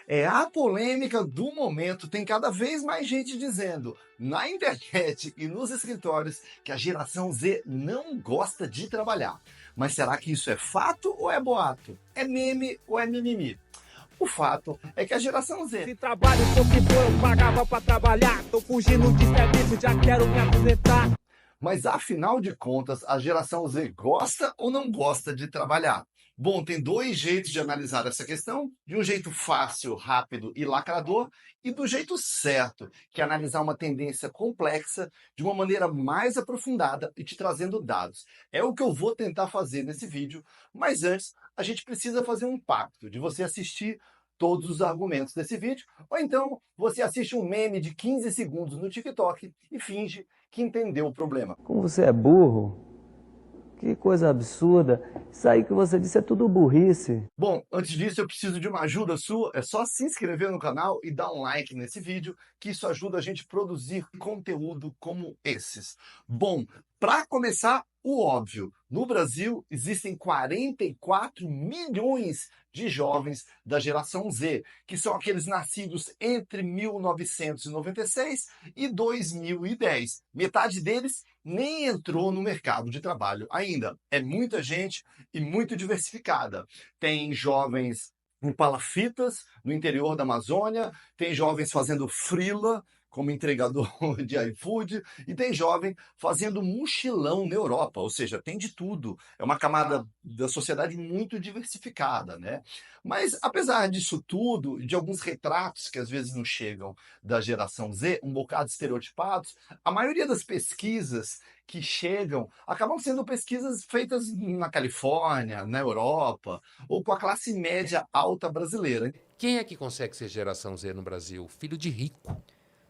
É a polêmica do momento. Tem cada vez mais gente dizendo na internet e nos escritórios que a geração Z não gosta de trabalhar. Mas será que isso é fato ou é boato? É meme ou é mimimi? O fato é que a geração Z... Se trabalho fosse bom, eu pagava pra trabalhar. Tô fugindo de serviço, já quero me aposentar. Mas afinal de contas, a geração Z gosta ou não gosta de trabalhar? Bom, tem dois jeitos de analisar essa questão, de um jeito fácil, rápido e lacrador, e do jeito certo, que é analisar uma tendência complexa de uma maneira mais aprofundada e te trazendo dados. É o que eu vou tentar fazer nesse vídeo, mas antes a gente precisa fazer um pacto de você assistir todos os argumentos desse vídeo, ou então você assiste um meme de 15 segundos no TikTok e finge que entendeu o problema. Como você é burro? Que coisa absurda. Isso aí que você disse é tudo burrice. Bom, antes disso eu preciso de uma ajuda sua. É só se inscrever no canal e dar um like nesse vídeo, que isso ajuda a gente a produzir conteúdo como esses. Bom, para começar, o óbvio. No Brasil, existem 44 milhões de jovens da geração Z, que são aqueles nascidos entre 1996 e 2010. Metade deles nem entrou no mercado de trabalho ainda. É muita gente e muito diversificada. Tem jovens em palafitas, no interior da Amazônia, tem jovens fazendo freela, como entregador de iFood, e tem jovem fazendo mochilão na Europa, ou seja, tem de tudo. É uma camada da sociedade muito diversificada, né? Mas, apesar disso tudo, de alguns retratos que às vezes não chegam da geração Z, um bocado estereotipados, a maioria das pesquisas que chegam acabam sendo pesquisas feitas na Califórnia, na Europa, ou com a classe média alta brasileira. Quem é que consegue ser geração Z no Brasil? Filho de rico.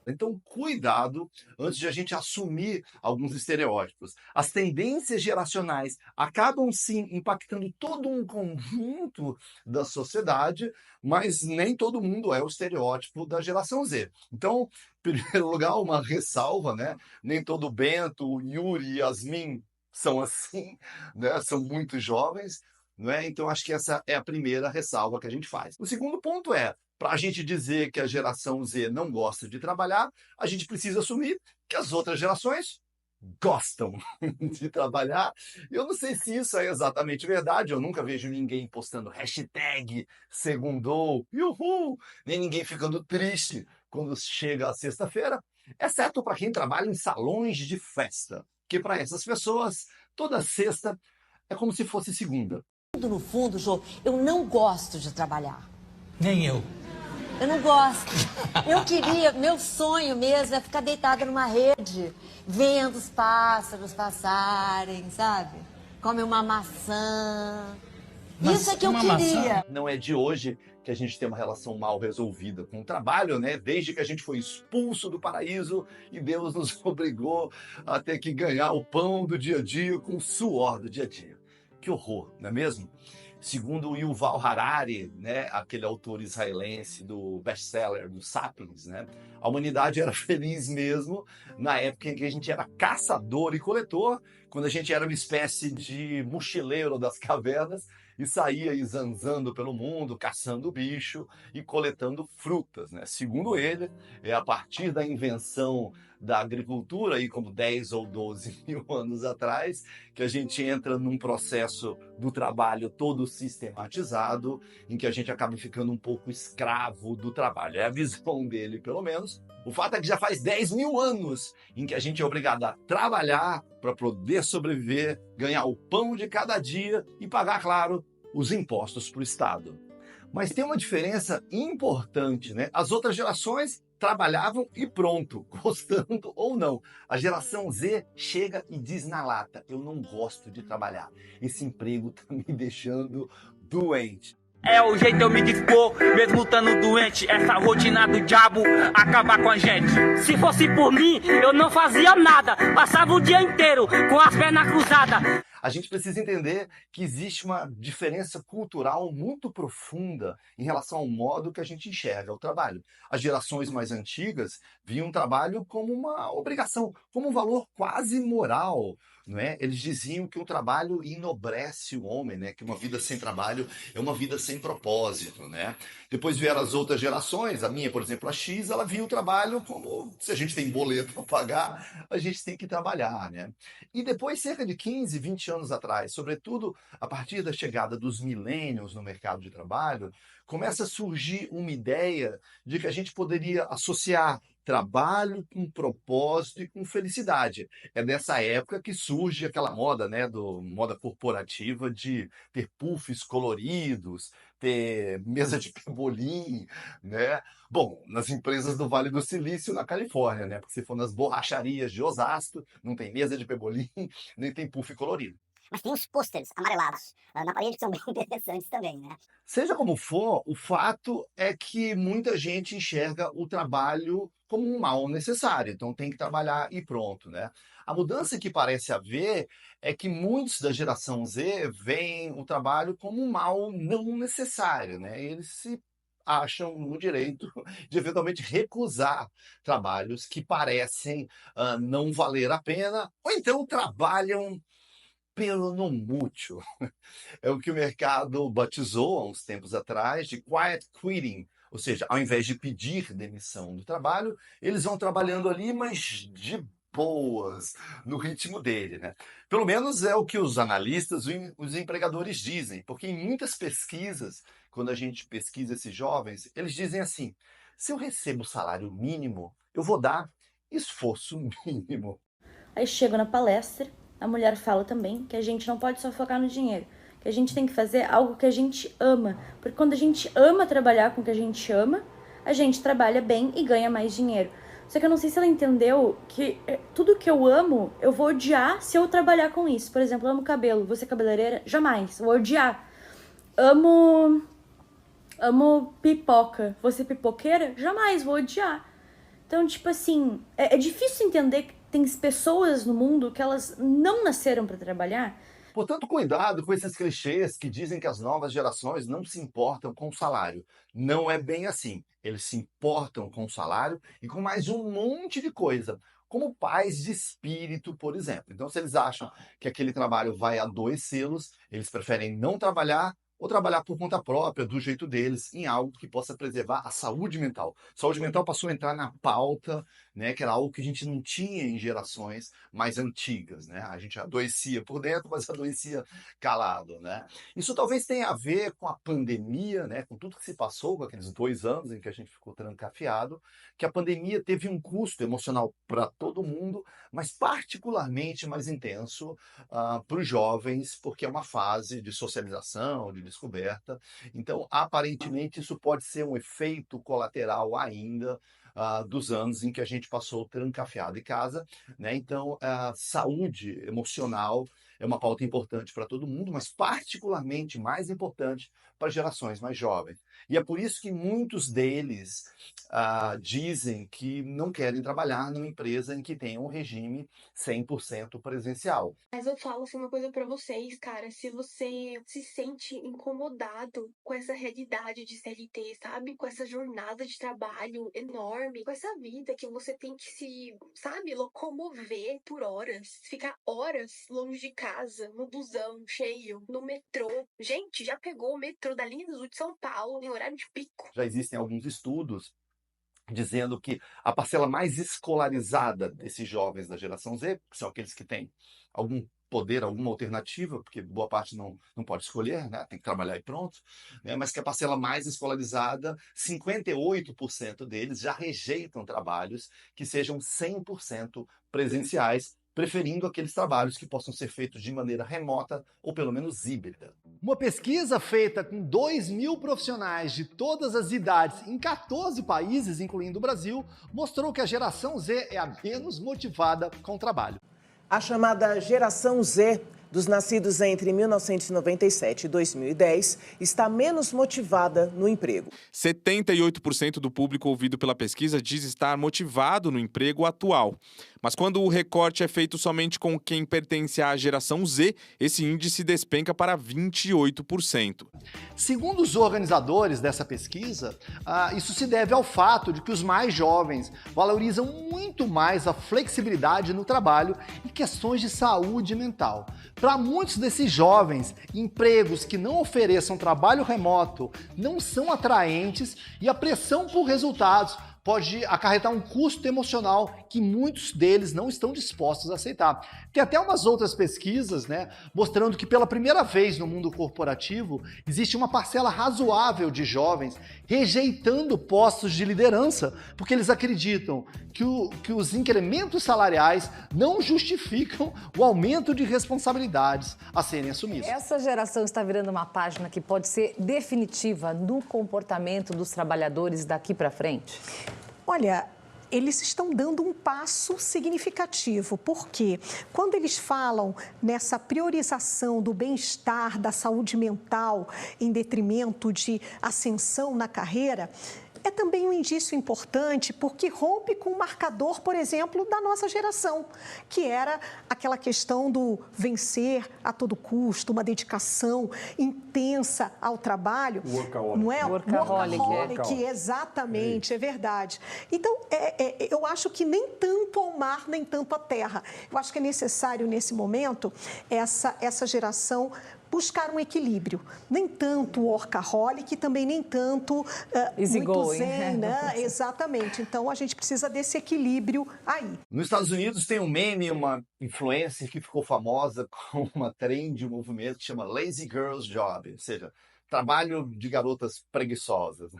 Então, cuidado antes de a gente assumir alguns estereótipos. As tendências geracionais acabam, sim, impactando todo um conjunto da sociedade, mas nem todo mundo é o estereótipo da geração Z. Então, em primeiro lugar, uma ressalva, né? Nem todo Bento, Yuri e Yasmin são assim, né? São muito jovens, não é? Então, acho que essa é a primeira ressalva que a gente faz. O segundo ponto é, para a gente dizer que a geração Z não gosta de trabalhar, a gente precisa assumir que as outras gerações gostam de trabalhar. Eu não sei se isso é exatamente verdade, eu nunca vejo ninguém postando hashtag segundou, uhul, nem ninguém ficando triste quando chega a sexta-feira, exceto para quem trabalha em salões de festa, que para essas pessoas, toda sexta é como se fosse segunda. No fundo, Jô, eu não gosto de trabalhar. Nem eu. Eu não gosto. Eu queria, meu sonho mesmo é ficar deitada numa rede, vendo os pássaros passarem, sabe? Come uma maçã. Isso é que eu queria. Maçã. Não é de hoje que a gente tem uma relação mal resolvida com o trabalho, né? Desde que a gente foi expulso do paraíso e Deus nos obrigou a ter que ganhar o pão do dia a dia com o suor do dia a dia. Que horror, não é mesmo? Segundo o Yuval Harari, né, aquele autor israelense do best-seller do Sapiens, né, a humanidade era feliz mesmo na época em que a gente era caçador e coletor, quando a gente era uma espécie de mochileiro das cavernas e saía aí zanzando pelo mundo, caçando bicho e coletando frutas, né? Segundo ele, é a partir da invenção da agricultura, aí como 10 ou 12 mil anos atrás, que a gente entra num processo do trabalho todo sistematizado, em que a gente acaba ficando um pouco escravo do trabalho. É a visão dele, pelo menos. O fato é que já faz 10 mil anos em que a gente é obrigado a trabalhar para poder sobreviver, ganhar o pão de cada dia e pagar, claro, os impostos para o Estado. Mas tem uma diferença importante, né? As outras gerações trabalhavam e pronto, gostando ou não. A geração Z chega e diz na lata, eu não gosto de trabalhar. Esse emprego tá me deixando doente. É o jeito eu me dispor, mesmo estando doente. Essa rotina do diabo acabar com a gente. Se fosse por mim, eu não fazia nada. Passava o dia inteiro com as pernas cruzadas. A gente precisa entender que existe uma diferença cultural muito profunda em relação ao modo que a gente enxerga o trabalho. As gerações mais antigas viam o trabalho como uma obrigação, como um valor quase moral, não é? Eles diziam que o trabalho enobrece o homem, né? Que uma vida sem trabalho é uma vida sem propósito, né? Depois vieram as outras gerações, a minha, por exemplo, a X, ela via o trabalho como se a gente tem boleto para pagar, a gente tem que trabalhar, né? E depois, cerca de 15, 20 anos atrás, sobretudo a partir da chegada dos millennials no mercado de trabalho, começa a surgir uma ideia de que a gente poderia associar trabalho com propósito e com felicidade. É nessa época que surge aquela moda, né, moda corporativa de ter puffs coloridos, ter mesa de pebolim, né? Bom, nas empresas do Vale do Silício, na Califórnia, né? Porque se for nas borracharias de Osasco, não tem mesa de pebolim, nem tem puff colorido. Mas tem uns pôsteres amarelados na parede que são bem interessantes também, né? Seja como for, o fato é que muita gente enxerga o trabalho como um mal necessário, então tem que trabalhar e pronto, né? A mudança que parece haver é que muitos da geração Z veem o trabalho como um mal não necessário, né? Eles se acham no direito de eventualmente recusar trabalhos que parecem não valer a pena, ou então trabalham pelo não mútil. É o que o mercado batizou há uns tempos atrás de quiet quitting, ou seja, ao invés de pedir demissão do trabalho, eles vão trabalhando ali, mas de boas, no ritmo dele, né? Pelo menos é o que os analistas, os empregadores dizem, porque em muitas pesquisas, quando a gente pesquisa esses jovens, eles dizem assim: se eu recebo salário mínimo, eu vou dar esforço mínimo. Aí chego na palestra, a mulher fala também que a gente não pode só focar no dinheiro, que a gente tem que fazer algo que a gente ama, porque quando a gente ama trabalhar com o que a gente ama, a gente trabalha bem e ganha mais dinheiro. Só que eu não sei se ela entendeu que tudo que eu amo, eu vou odiar se eu trabalhar com isso. Por exemplo, eu amo cabelo, vou ser cabeleireira? Jamais, vou odiar. Amo pipoca, vou ser pipoqueira? Jamais, vou odiar. Então, tipo assim, é difícil entender que tem pessoas no mundo que elas não nasceram para trabalhar. Portanto, cuidado com esses clichês que dizem que as novas gerações não se importam com o salário. Não é bem assim. Eles se importam com o salário e com mais um monte de coisa, como paz de espírito, por exemplo. Então, se eles acham que aquele trabalho vai adoecê-los, eles preferem não trabalhar ou trabalhar por conta própria, do jeito deles, em algo que possa preservar a saúde mental. Saúde mental passou a entrar na pauta, né, que era algo que a gente não tinha em gerações mais antigas, né? A gente adoecia por dentro, mas adoecia calado, né? Isso talvez tenha a ver com a pandemia, né, com tudo que se passou, com aqueles 2 anos em que a gente ficou trancafiado, que a pandemia teve um custo emocional para todo mundo, mas particularmente mais intenso para os jovens, porque é uma fase de socialização, de descoberta. Então, aparentemente, isso pode ser um efeito colateral ainda dos anos em que a gente passou trancafiado em casa, né? Então, a saúde emocional é uma pauta importante para todo mundo, mas particularmente mais importante para gerações mais jovens. E é por isso que muitos deles dizem que não querem trabalhar numa empresa em que tenha um regime 100% presencial. Mas eu falo assim uma coisa pra vocês, cara, se você se sente incomodado com essa realidade de CLT, sabe? Com essa jornada de trabalho enorme, com essa vida que você tem que se, sabe, locomover por horas, ficar horas longe de casa, no busão cheio, no metrô. Gente, já pegou o metrô da linha azul de São Paulo em horário de pico? Já existem alguns estudos dizendo que a parcela mais escolarizada desses jovens da geração Z, que são aqueles que têm algum poder, alguma alternativa, porque boa parte não pode escolher, né? Tem que trabalhar e pronto, né? Mas que a parcela mais escolarizada, 58% deles já rejeitam trabalhos que sejam 100% presenciais, preferindo aqueles trabalhos que possam ser feitos de maneira remota ou pelo menos híbrida. Uma pesquisa feita com 2.000 profissionais de todas as idades em 14 países, incluindo o Brasil, mostrou que a geração Z é a menos motivada com o trabalho. A chamada geração Z dos nascidos entre 1997 e 2010 está menos motivada no emprego. 78% do público ouvido pela pesquisa diz estar motivado no emprego atual. Mas quando o recorte é feito somente com quem pertence à geração Z, esse índice despenca para 28%. Segundo os organizadores dessa pesquisa, isso se deve ao fato de que os mais jovens valorizam muito mais a flexibilidade no trabalho e questões de saúde mental. Para muitos desses jovens, empregos que não ofereçam trabalho remoto não são atraentes e a pressão por resultados pode acarretar um custo emocional que muitos deles não estão dispostos a aceitar. Tem até umas outras pesquisas, mostrando que pela primeira vez no mundo corporativo existe uma parcela razoável de jovens rejeitando postos de liderança porque eles acreditam que os incrementos salariais não justificam o aumento de responsabilidades a serem assumidas. Essa geração está virando uma página que pode ser definitiva no comportamento dos trabalhadores daqui para frente? Olha, eles estão dando um passo significativo, porque quando eles falam nessa priorização do bem-estar, da saúde mental, em detrimento de ascensão na carreira, é também um indício importante porque rompe com o marcador, por exemplo, da nossa geração, que era aquela questão do vencer a todo custo, uma dedicação intensa ao trabalho. Workaholic. Não é? Workaholic. Exatamente, é verdade. Então, eu acho que nem tanto ao mar, nem tanto à terra. Eu acho que é necessário, nesse momento, essa geração buscar um equilíbrio. Nem tanto workaholic, também nem tanto muito zen, né? Exatamente. Então, a gente precisa desse equilíbrio aí. Nos Estados Unidos tem um meme, uma influencer que ficou famosa com uma trend, um movimento que chama Lazy Girls Job, ou seja, trabalho de garotas preguiçosas.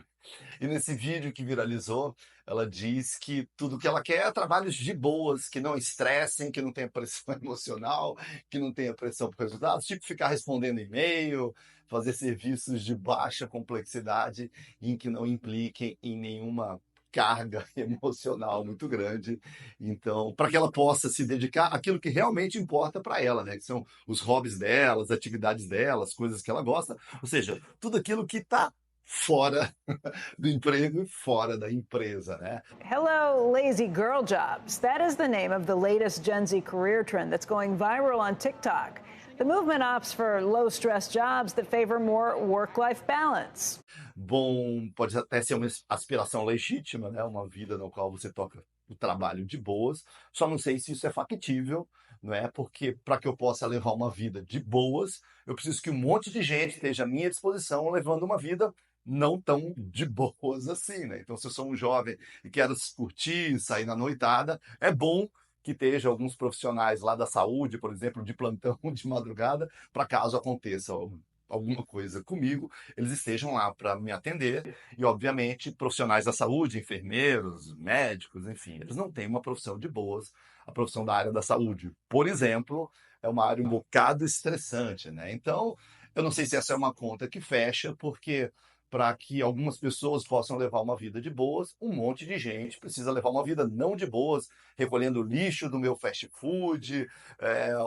E nesse vídeo que viralizou, ela diz que tudo que ela quer é trabalhos de boas, que não estressem, que não tenha pressão emocional, que não tenha pressão por resultados, tipo ficar respondendo e-mail, fazer serviços de baixa complexidade em que não impliquem em nenhuma carga emocional muito grande. Então, para que ela possa se dedicar àquilo que realmente importa para ela, que são os hobbies dela, as atividades dela, as coisas que ela gosta, ou seja, tudo aquilo que está fora do emprego e fora da empresa, Hello, lazy girl jobs. That is the name of the latest Gen Z career trend that's going viral on TikTok. The movement opts for low-stress jobs that favor more work-life balance. Bom, pode até ser uma aspiração legítima, uma vida na qual você toca o trabalho de boas, só não sei se isso é factível, porque para que eu possa levar uma vida de boas, eu preciso que um monte de gente esteja à minha disposição levando uma vida não tão de boas assim, Então, se eu sou um jovem e quero curtir, sair na noitada, é bom que esteja alguns profissionais lá da saúde, por exemplo, de plantão de madrugada, para caso aconteça alguma coisa comigo, eles estejam lá para me atender. E, obviamente, profissionais da saúde, enfermeiros, médicos, enfim, eles não têm uma profissão de boas. A profissão da área da saúde, por exemplo, é uma área um bocado estressante, Então, eu não sei se essa é uma conta que fecha, porque para que algumas pessoas possam levar uma vida de boas, um monte de gente precisa levar uma vida não de boas, recolhendo o lixo do meu fast food,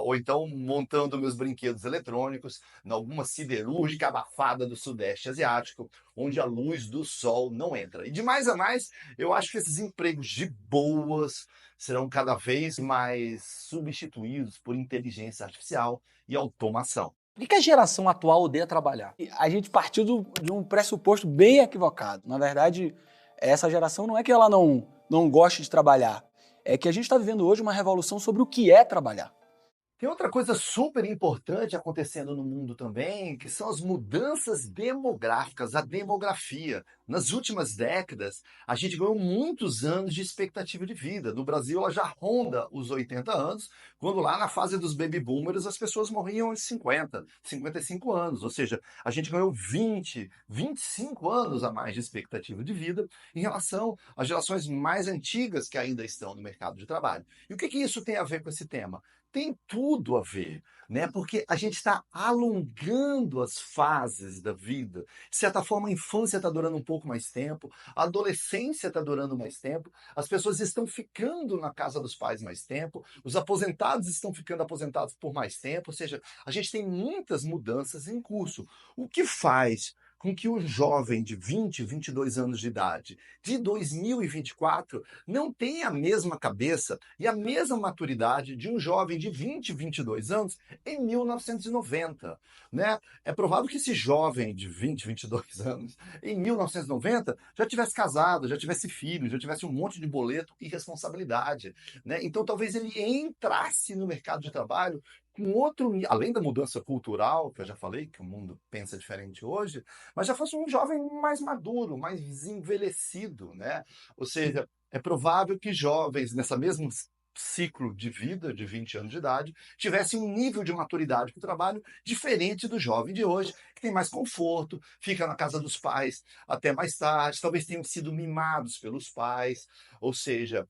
ou então montando meus brinquedos eletrônicos em alguma siderúrgica abafada do Sudeste Asiático, onde a luz do sol não entra. E de mais a mais, eu acho que esses empregos de boas serão cada vez mais substituídos por inteligência artificial e automação. Por que a geração atual odeia trabalhar? A gente partiu de um pressuposto bem equivocado. Na verdade, essa geração não é que ela não goste de trabalhar, é que a gente está vivendo hoje uma revolução sobre o que é trabalhar. Tem outra coisa super importante acontecendo no mundo também, que são as mudanças demográficas, a demografia. Nas últimas décadas, a gente ganhou muitos anos de expectativa de vida. No Brasil, ela já ronda os 80 anos, quando lá na fase dos baby boomers as pessoas morriam aos 50, 55 anos. Ou seja, a gente ganhou 20, 25 anos a mais de expectativa de vida em relação às gerações mais antigas que ainda estão no mercado de trabalho. E o que isso tem a ver com esse tema? Tem tudo a ver, né? Porque a gente está alongando as fases da vida. De certa forma, a infância está durando um pouco mais tempo, a adolescência está durando mais tempo, as pessoas estão ficando na casa dos pais mais tempo, os aposentados estão ficando aposentados por mais tempo, ou seja, a gente tem muitas mudanças em curso. O que faz com que o jovem de 20, 22 anos de idade, de 2024, não tenha a mesma cabeça e a mesma maturidade de um jovem de 20, 22 anos em 1990, né? É provável que esse jovem de 20, 22 anos, em 1990, já tivesse casado, já tivesse filho, já tivesse um monte de boleto e responsabilidade, né? Então, talvez ele entrasse no mercado de trabalho com outro, além da mudança cultural, que eu já falei, que o mundo pensa diferente hoje, mas já fosse um jovem mais maduro, mais envelhecido, né? Ou seja, é provável que jovens nessa mesma ciclo de vida, de 20 anos de idade, tivessem um nível de maturidade para o trabalho diferente do jovem de hoje, que tem mais conforto, fica na casa dos pais até mais tarde, talvez tenham sido mimados pelos pais, ou seja,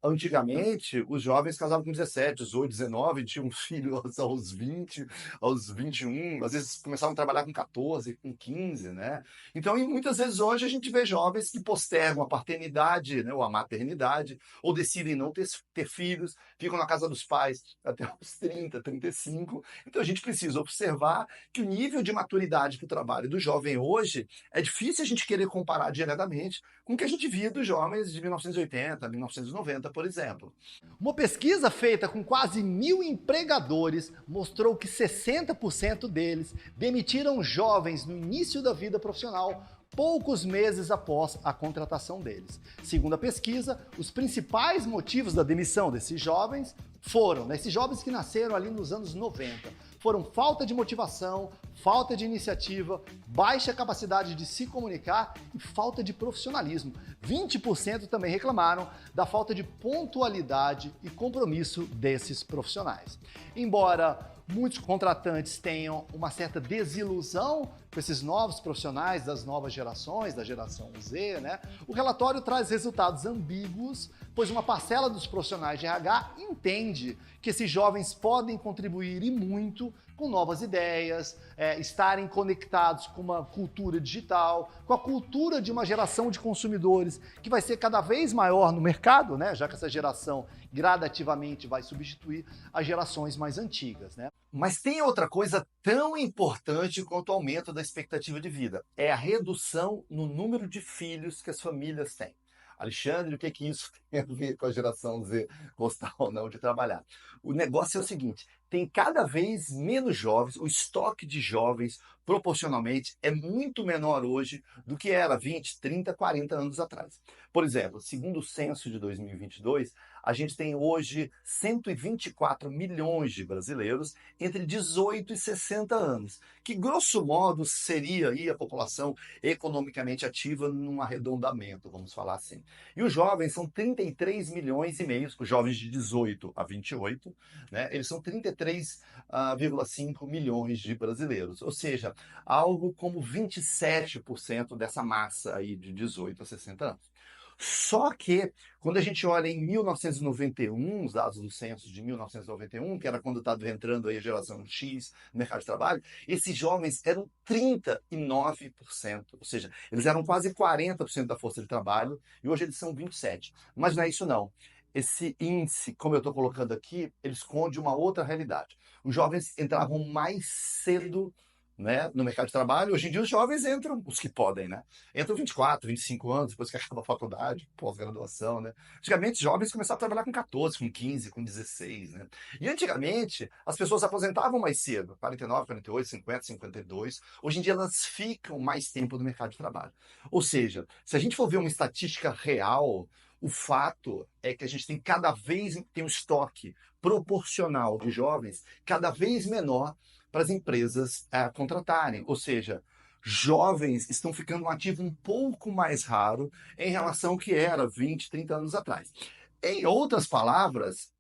antigamente os jovens casavam com 17, 18, 19, tinham filhos aos 20, aos 21, às vezes começavam a trabalhar com 14, com 15, né? Então, muitas vezes hoje a gente vê jovens que postergam a paternidade, né, ou a maternidade, ou decidem não ter filhos, ficam na casa dos pais até os 30, 35. Então a gente precisa observar que o nível de maturidade para o trabalho do jovem hoje é difícil a gente querer comparar diretamente com o que a gente via dos jovens de 1980, 1990, por exemplo. Uma pesquisa feita com quase 1.000 empregadores mostrou que 60% deles demitiram jovens no início da vida profissional, poucos meses após a contratação deles. Segundo a pesquisa, os principais motivos da demissão desses jovens foram, esses jovens que nasceram ali nos anos 90, foram falta de motivação, falta de iniciativa, baixa capacidade de se comunicar e falta de profissionalismo. 20% também reclamaram da falta de pontualidade e compromisso desses profissionais. Embora muitos contratantes tenham uma certa desilusão com esses novos profissionais das novas gerações, da geração Z, né? O relatório traz resultados ambíguos, pois uma parcela dos profissionais de RH entende que esses jovens podem contribuir e muito com novas ideias, estarem conectados com uma cultura digital, com a cultura de uma geração de consumidores que vai ser cada vez maior no mercado, né? Já que essa geração gradativamente vai substituir as gerações mais antigas, né? Mas tem outra coisa tão importante quanto o aumento da expectativa de vida. É a redução no número de filhos que as famílias têm. Alexandre, o que isso tem a ver com a geração Z gostar ou não de trabalhar? O negócio é o seguinte, tem cada vez menos jovens, o estoque de jovens proporcionalmente é muito menor hoje do que era 20, 30, 40 anos atrás. Por exemplo, segundo o censo de 2022, a gente tem hoje 124 milhões de brasileiros entre 18 e 60 anos, que grosso modo seria aí a população economicamente ativa num arredondamento, vamos falar assim. E os jovens são 33 milhões e meio, os jovens de 18 a 28, né? Eles são 33,5 milhões de brasileiros, ou seja, algo como 27% dessa massa aí de 18 a 60 anos. Só que, quando a gente olha em 1991, os dados do censo de 1991, que era quando estava entrando aí a geração X no mercado de trabalho, esses jovens eram 39%, ou seja, eles eram quase 40% da força de trabalho, e hoje eles são 27%. Mas não é isso não. Esse índice, como eu estou colocando aqui, ele esconde uma outra realidade. Os jovens entravam mais cedo, né, no mercado de trabalho. Hoje em dia os jovens entram, os que podem, né? Entram 24, 25 anos, depois que acaba a faculdade, pós-graduação, né? Antigamente os jovens começavam a trabalhar com 14, com 15, com 16, né? E antigamente as pessoas aposentavam mais cedo, 49, 48, 50, 52. Hoje em dia elas ficam mais tempo no mercado de trabalho. Ou seja, se a gente for ver uma estatística real, o fato é que a gente tem cada vez um estoque proporcional de jovens cada vez menor para as empresas contratarem. Ou seja, jovens estão ficando um ativo um pouco mais raro em relação ao que era 20, 30 anos atrás. Em outras palavras,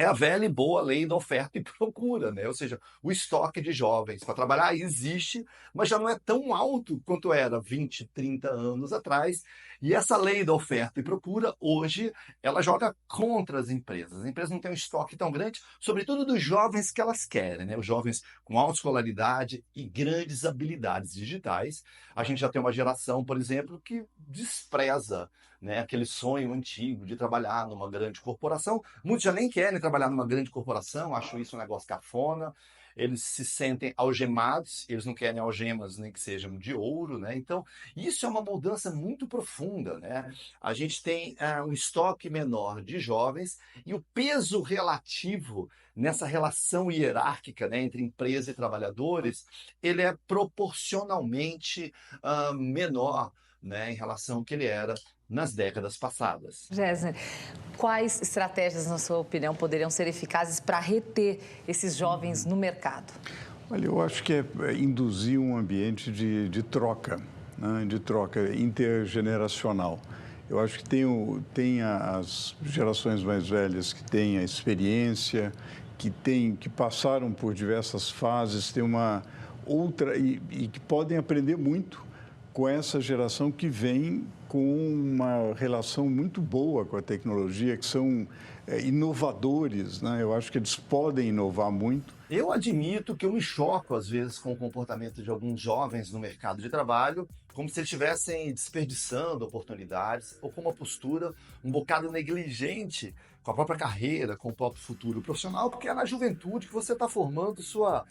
é a velha e boa lei da oferta e procura, né? Ou seja, o estoque de jovens para trabalhar existe, mas já não é tão alto quanto era 20, 30 anos atrás. E essa lei da oferta e procura, hoje, ela joga contra as empresas. As empresas não têm um estoque tão grande, sobretudo dos jovens que elas querem, né? Os jovens com alta escolaridade e grandes habilidades digitais. A gente já tem uma geração, por exemplo, que despreza, né, aquele sonho antigo de trabalhar numa grande corporação. Muitos já nem querem trabalhar numa grande corporação, acham isso um negócio cafona. Eles se sentem algemados, eles não querem algemas nem que sejam de ouro, né? Então, isso é uma mudança muito profunda, né? A gente tem um estoque menor de jovens e o peso relativo nessa relação hierárquica, né, entre empresa e trabalhadores, ele é proporcionalmente menor, né, em relação ao que ele era nas décadas passadas. Gessner, quais estratégias, na sua opinião, poderiam ser eficazes para reter esses jovens no mercado? Olha, eu acho que é induzir um ambiente de troca, né, de troca intergeneracional. Eu acho que tem as gerações mais velhas que têm a experiência, que passaram por diversas fases, tem uma outra e que podem aprender muito com essa geração que vem com uma relação muito boa com a tecnologia, que são inovadores, né? Eu acho que eles podem inovar muito. Eu admito que eu me choco, às vezes, com o comportamento de alguns jovens no mercado de trabalho, como se eles estivessem desperdiçando oportunidades ou com uma postura um bocado negligente com a própria carreira, com o próprio futuro profissional, porque é na juventude que você está formando sua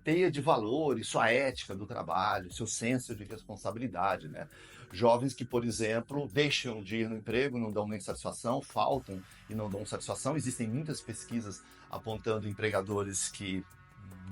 teia de valores, sua ética do trabalho, seu senso de responsabilidade, né? Jovens que, por exemplo, deixam de ir no emprego, não dão nem satisfação, faltam e não dão satisfação. Existem muitas pesquisas apontando empregadores que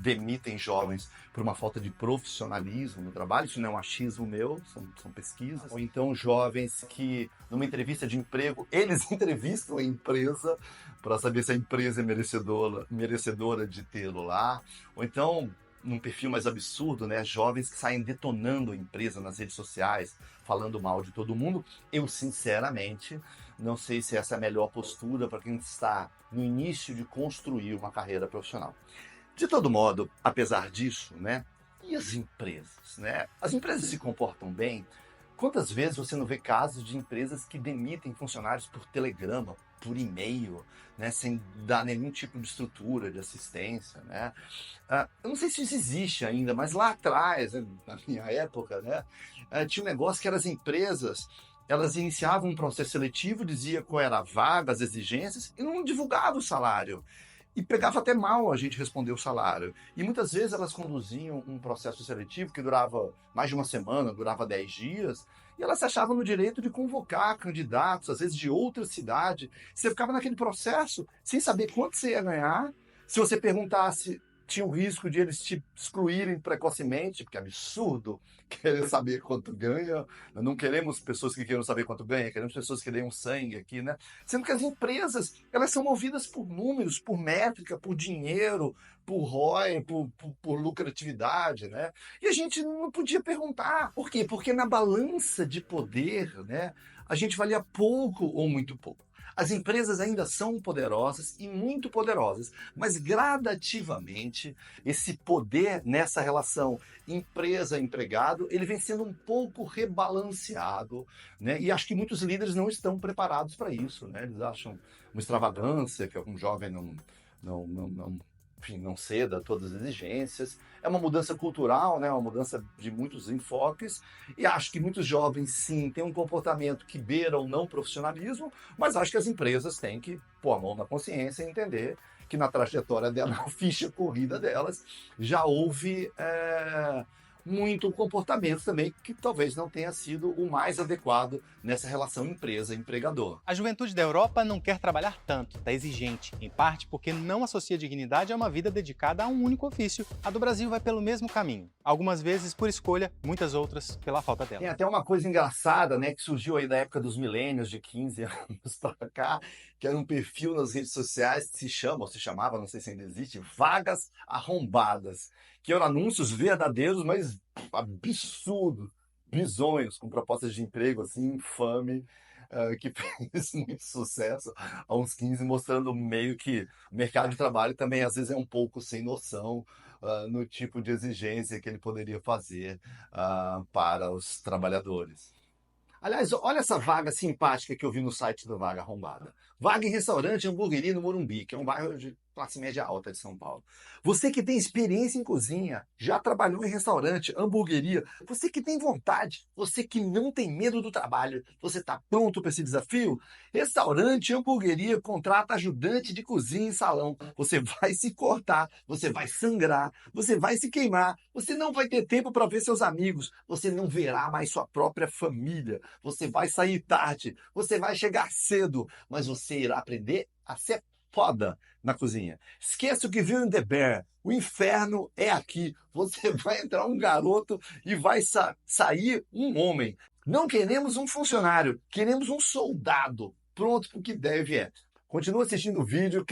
demitem jovens por uma falta de profissionalismo no trabalho. Isso não é um achismo meu, são pesquisas. Ou então jovens que, numa entrevista de emprego, eles entrevistam a empresa para saber se a empresa é merecedora de tê-lo lá. Ou então, num perfil mais absurdo, né, jovens que saem detonando a empresa nas redes sociais, falando mal de todo mundo. Eu, sinceramente, não sei se essa é a melhor postura para quem está no início de construir uma carreira profissional. De todo modo, apesar disso, né, e as empresas, né? As empresas se comportam bem. Quantas vezes você não vê casos de empresas que demitem funcionários por telegrama, por e-mail, né, sem dar nenhum tipo de estrutura, de assistência, né? Eu não sei se isso existe ainda, mas lá atrás, né, na minha época, né, tinha um negócio que eram as empresas, elas iniciavam um processo seletivo, dizia qual era a vaga, as exigências, e não divulgava o salário. E pegava até mal a gente responder o salário. E muitas vezes elas conduziam um processo seletivo que durava mais de uma semana, durava 10 dias, e elas se achavam no direito de convocar candidatos, às vezes de outra cidade. Você ficava naquele processo sem saber quanto você ia ganhar. Se você perguntasse, tinha o risco de eles te excluírem precocemente, porque é absurdo querer saber quanto ganha. Não queremos pessoas que queiram saber quanto ganha, queremos pessoas que deem sangue aqui, né? Sendo que as empresas, elas são movidas por números, por métrica, por dinheiro, por ROI, por lucratividade, né? E a gente não podia perguntar. Por quê? Porque na balança de poder, né, a gente valia pouco ou muito pouco. As empresas ainda são poderosas e muito poderosas, mas gradativamente esse poder nessa relação empresa-empregado, ele vem sendo um pouco rebalanceado, né? E acho que muitos líderes não estão preparados para isso, né? Eles acham uma extravagância que algum jovem não ceda a todas as exigências. É uma mudança cultural, né? Uma mudança de muitos enfoques, e acho que muitos jovens, sim, têm um comportamento que beira o não profissionalismo, mas acho que as empresas têm que pôr a mão na consciência e entender que na trajetória dela, na ficha corrida delas, já houve muito comportamento também que talvez não tenha sido o mais adequado nessa relação empresa-empregador. A juventude da Europa não quer trabalhar tanto, está exigente, em parte porque não associa dignidade a uma vida dedicada a um único ofício. A do Brasil vai pelo mesmo caminho, algumas vezes por escolha, muitas outras pela falta dela. Tem até uma coisa engraçada, né, que surgiu aí da época dos milênios, de 15 anos para cá, que era um perfil nas redes sociais que se chama, ou se chamava, não sei se ainda existe, Vagas Arrombadas, que eram anúncios verdadeiros, mas absurdos, bizonhos, com propostas de emprego assim, infame, que fez muito sucesso há uns 15, mostrando meio que o mercado de trabalho também às vezes é um pouco sem noção no tipo de exigência que ele poderia fazer para os trabalhadores. Aliás, olha essa vaga simpática que eu vi no site do Vaga Arrombada. Vaga em restaurante Hamburgueria no Morumbi, que é um bairro de classe média alta de São Paulo. Você que tem experiência em cozinha, já trabalhou em restaurante, hamburgueria, você que tem vontade, você que não tem medo do trabalho, você está pronto para esse desafio? Restaurante, hamburgueria, contrata ajudante de cozinha e salão. Você vai se cortar, você vai sangrar, você vai se queimar, você não vai ter tempo para ver seus amigos, você não verá mais sua própria família, você vai sair tarde, você vai chegar cedo, mas você irá aprender a ser foda na cozinha. Esqueça o que viu em The Bear. O inferno é aqui. Você vai entrar um garoto e vai sair um homem. Não queremos um funcionário, queremos um soldado pronto para o que deve é. Continua assistindo o vídeo,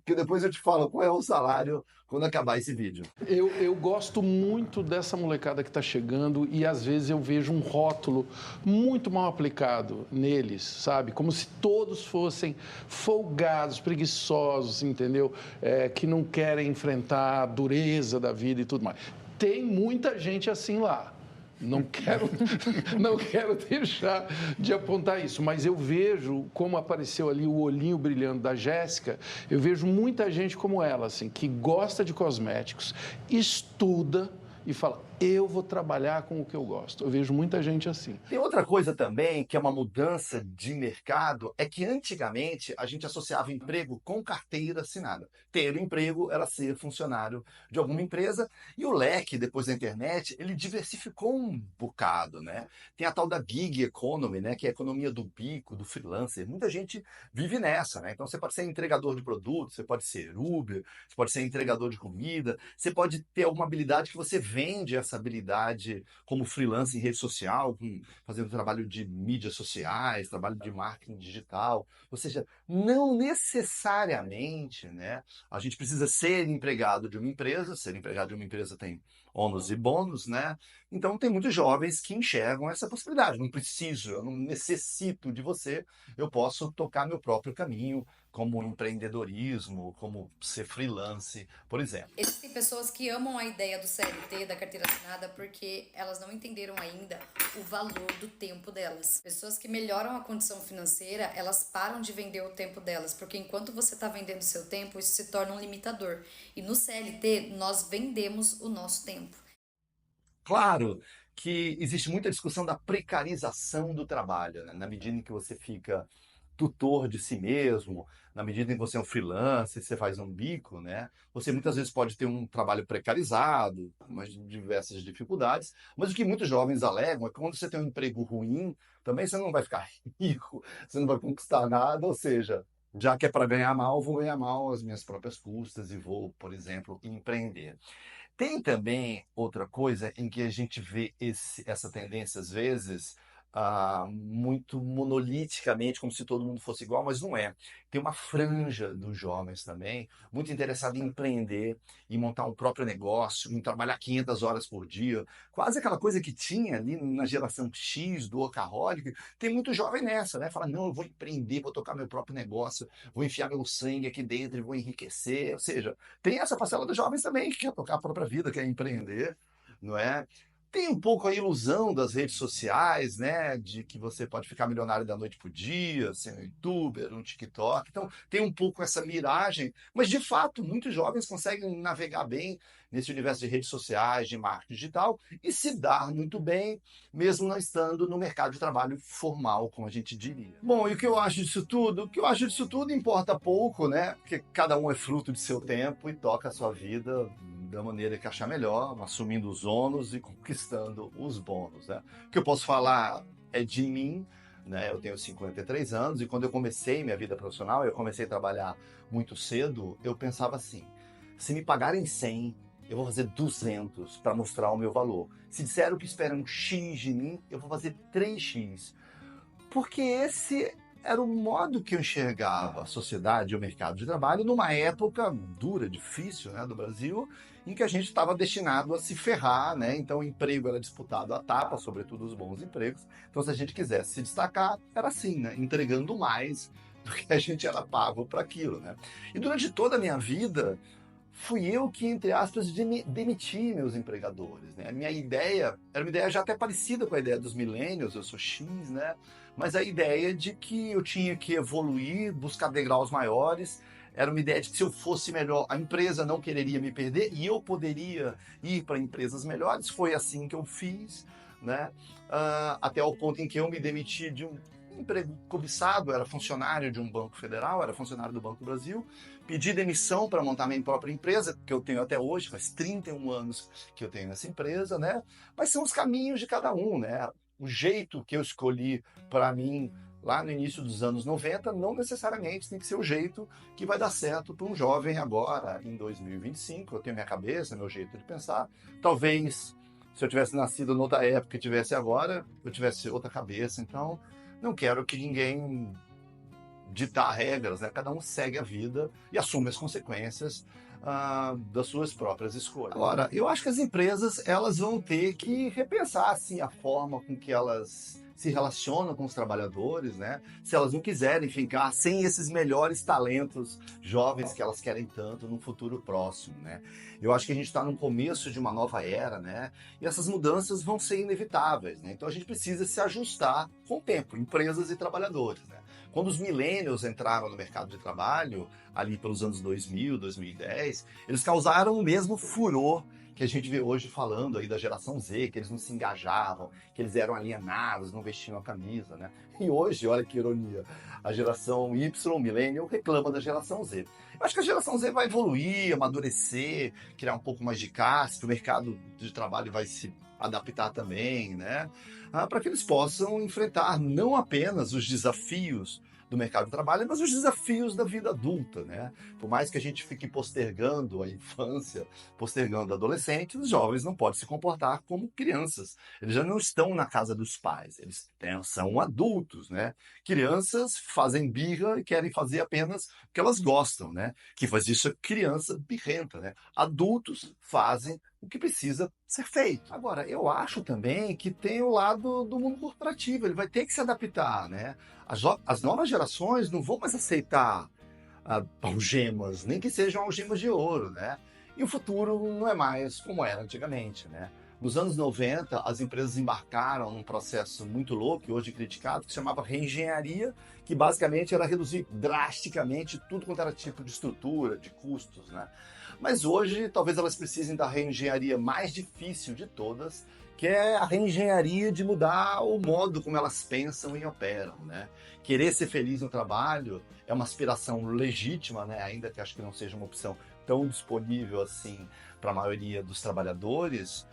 que depois eu te falo qual é o salário quando acabar esse vídeo. Eu gosto muito dessa molecada que está chegando e às vezes eu vejo um rótulo muito mal aplicado neles, sabe? Como se todos fossem folgados, preguiçosos, entendeu? Que não querem enfrentar a dureza da vida e tudo mais. Tem muita gente assim lá. Não quero deixar de apontar isso, mas eu vejo como apareceu ali o olhinho brilhando da Jéssica, eu vejo muita gente como ela, assim, que gosta de cosméticos, estuda e fala, eu vou trabalhar com o que eu gosto. Eu vejo muita gente assim. Tem outra coisa também, que é uma mudança de mercado, é que antigamente a gente associava emprego com carteira assinada. Ter emprego era ser funcionário de alguma empresa, e o leque, depois da internet, ele diversificou um bocado, né? Tem a tal da gig economy, né? Que é a economia do bico, do freelancer. Muita gente vive nessa, né? Então você pode ser entregador de produtos, você pode ser Uber, você pode ser entregador de comida, você pode ter alguma habilidade que você vende essa habilidade como freelancer em rede social, fazendo trabalho de mídias sociais, trabalho de marketing digital. Ou seja, não necessariamente, né, a gente precisa ser empregado de uma empresa. Ser empregado de uma empresa tem ônus e bônus, né? Então tem muitos jovens que enxergam essa possibilidade. Não preciso, eu não necessito de você, eu posso tocar meu próprio caminho, como empreendedorismo, como ser freelance, por exemplo. Existem pessoas que amam a ideia do CLT, da carteira assinada, porque elas não entenderam ainda o valor do tempo delas. Pessoas que melhoram a condição financeira, elas param de vender o tempo delas, porque enquanto você está vendendo o seu tempo, isso se torna um limitador. E no CLT, nós vendemos o nosso tempo. Claro que existe muita discussão da precarização do trabalho, né? Na medida em que você fica tutor de si mesmo, na medida em que você é um freelancer, você faz um bico, né? Você muitas vezes pode ter um trabalho precarizado, mas de diversas dificuldades, mas o que muitos jovens alegam é que quando você tem um emprego ruim, também você não vai ficar rico, você não vai conquistar nada, ou seja, já que é para ganhar mal, vou ganhar mal às minhas próprias custas e vou, por exemplo, empreender. Tem também outra coisa em que a gente vê essa tendência, às vezes, muito monoliticamente, como se todo mundo fosse igual, mas não é. Tem uma franja dos jovens também, muito interessada em empreender, em montar um próprio negócio, em trabalhar 500 horas por dia. Quase aquela coisa que tinha ali na geração X do workaholic. Tem muito jovem nessa, né? Fala, não, eu vou empreender, vou tocar meu próprio negócio, vou enfiar meu sangue aqui dentro e vou enriquecer. Ou seja, tem essa parcela dos jovens também que quer tocar a própria vida, quer empreender, não é? Tem um pouco a ilusão das redes sociais, né? De que você pode ficar milionário da noite pro dia, ser um youtuber, um TikTok. Então, tem um pouco essa miragem. Mas, de fato, muitos jovens conseguem navegar bem nesse universo de redes sociais, de marketing digital, e se dar muito bem, mesmo não estando no mercado de trabalho formal, como a gente diria. Bom, e o que eu acho disso tudo? O que eu acho disso tudo importa pouco, né? Porque cada um é fruto de seu tempo e toca a sua vida da maneira que achar melhor, assumindo os ônus e conquistando os bônus, né? O que eu posso falar é de mim, né? Eu tenho 53 anos e quando eu comecei minha vida profissional, eu comecei a trabalhar muito cedo, eu pensava assim, se me pagarem 100, eu vou fazer 200 para mostrar o meu valor. Se disseram que esperam X de mim, eu vou fazer 3X. Porque esse era o modo que eu enxergava a sociedade e o mercado de trabalho numa época dura, difícil, né, do Brasil, em que a gente estava destinado a se ferrar, né? Então o emprego era disputado à tapa, sobretudo os bons empregos. Então se a gente quisesse se destacar, era assim, né? Entregando mais do que a gente era pago para aquilo, né? E durante toda a minha vida, fui eu que, entre aspas, demiti meus empregadores, né? A minha ideia era uma ideia já até parecida com a ideia dos millennials, eu sou X, né? Mas a ideia de que eu tinha que evoluir, buscar degraus maiores. Era uma ideia de que se eu fosse melhor, a empresa não quereria me perder e eu poderia ir para empresas melhores. Foi assim que eu fiz, né? Até o ponto em que eu me demiti de um emprego cobiçado, era funcionário de um banco federal, era funcionário do Banco do Brasil, pedi demissão para montar minha própria empresa, que eu tenho até hoje, faz 31 anos que eu tenho essa empresa, né? Mas são os caminhos de cada um, né? O jeito que eu escolhi para mim lá no início dos anos 90, não necessariamente tem que ser o jeito que vai dar certo para um jovem agora, em 2025. Eu tenho minha cabeça, meu jeito de pensar. Talvez, se eu tivesse nascido noutra época e tivesse agora, eu tivesse outra cabeça. Então, não quero que ninguém ditar regras, né? Cada um segue a vida e assume as consequências das suas próprias escolhas. Agora, eu acho que as empresas elas vão ter que repensar assim, a forma com que elas se relacionam com os trabalhadores, né? Se elas não quiserem ficar sem esses melhores talentos jovens que elas querem tanto no futuro próximo, né? Eu acho que a gente está no começo de uma nova era, né? E essas mudanças vão ser inevitáveis, né? Então a gente precisa se ajustar com o tempo, empresas e trabalhadores, né? Quando os millennials entraram no mercado de trabalho, ali pelos anos 2000, 2010, eles causaram o mesmo furor que a gente vê hoje falando aí da geração Z, que eles não se engajavam, que eles eram alienados, não vestiam a camisa, né? E hoje, olha que ironia, a geração Y, millennial, reclama da geração Z. Eu acho que a geração Z vai evoluir, amadurecer, criar um pouco mais de casca, o mercado de trabalho vai se adaptar também, né? Para que eles possam enfrentar não apenas os desafios do mercado de trabalho, mas os desafios da vida adulta, né? Por mais que a gente fique postergando a infância, postergando a adolescente, os jovens não podem se comportar como crianças. Eles já não estão na casa dos pais, eles são adultos, né? Crianças fazem birra e querem fazer apenas o que elas gostam, né? Quem faz isso é criança birrenta, né? Adultos fazem o que precisa ser feito. Agora, eu acho também que tem o lado do mundo corporativo, ele vai ter que se adaptar, né? As novas gerações não vão mais aceitar algemas, nem que sejam algemas de ouro, né? E o futuro não é mais como era antigamente, né? Nos anos 90, as empresas embarcaram num processo muito louco, e hoje criticado, que se chamava reengenharia, que basicamente era reduzir drasticamente tudo quanto era tipo de estrutura, de custos, né? Mas hoje, talvez elas precisem da reengenharia mais difícil de todas, que é a reengenharia de mudar o modo como elas pensam e operam, né? Querer ser feliz no trabalho é uma aspiração legítima, né? Ainda que acho que não seja uma opção tão disponível assim para a maioria dos trabalhadores,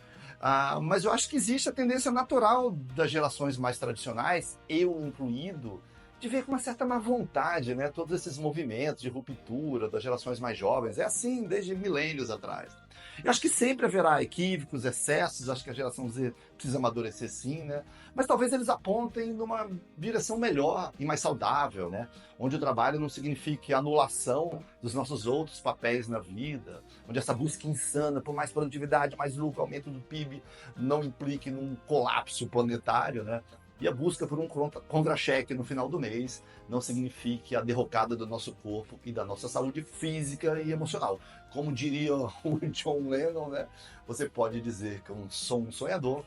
mas eu acho que existe a tendência natural das gerações mais tradicionais, eu incluído, de ver com uma certa má vontade, né? Todos esses movimentos de ruptura das gerações mais jovens. É assim desde milênios atrás. Eu acho que sempre haverá equívocos, excessos, acho que a geração Z precisa amadurecer sim, né? Mas talvez eles apontem numa direção melhor e mais saudável, né? Onde o trabalho não signifique anulação dos nossos outros papéis na vida, onde essa busca insana por mais produtividade, mais lucro, aumento do PIB, não implique num colapso planetário, né? E a busca por um contra-cheque no final do mês não signifique a derrocada do nosso corpo e da nossa saúde física e emocional. Como diria o John Lennon, né? Você pode dizer que eu sou um sonhador,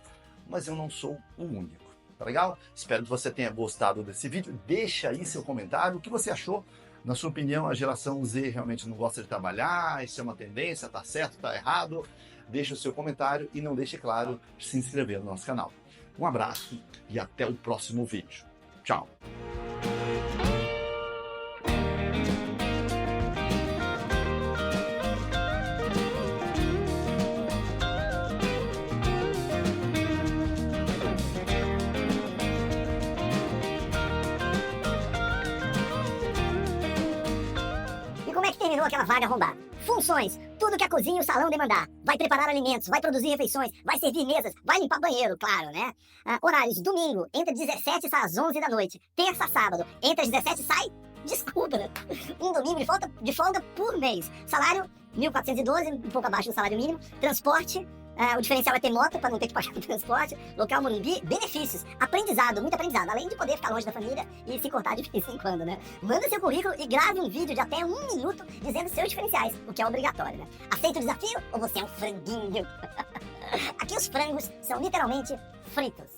mas eu não sou o único. Tá legal? Espero que você tenha gostado desse vídeo. Deixa aí seu comentário. O que você achou? Na sua opinião, a geração Z realmente não gosta de trabalhar? Isso é uma tendência? Tá certo? Tá errado? Deixa o seu comentário e não deixe, claro, de se inscrever no nosso canal. Um abraço e até o próximo vídeo. Tchau! E como é que terminou aquela vaga arrombada? Funções, tudo que a cozinha e o salão demandar. Vai preparar alimentos, vai produzir refeições, vai servir mesas, vai limpar banheiro, claro, né? Horários, domingo, entre 17 e às 11 da noite. Terça a sábado, entre as 17 sai, desculpa, né? Um domingo de folga por mês. Salário, 1.412, um pouco abaixo do salário mínimo. Transporte, o diferencial é ter moto para não ter que pagar o transporte. Local Morumbi, benefícios, aprendizado, muito aprendizado. Além de poder ficar longe da família e se cortar de vez em quando, né? Manda seu currículo e grave um vídeo de até 1 minuto dizendo seus diferenciais, o que é obrigatório, né? Aceita o desafio ou você é um franguinho? Aqui os frangos são literalmente fritos.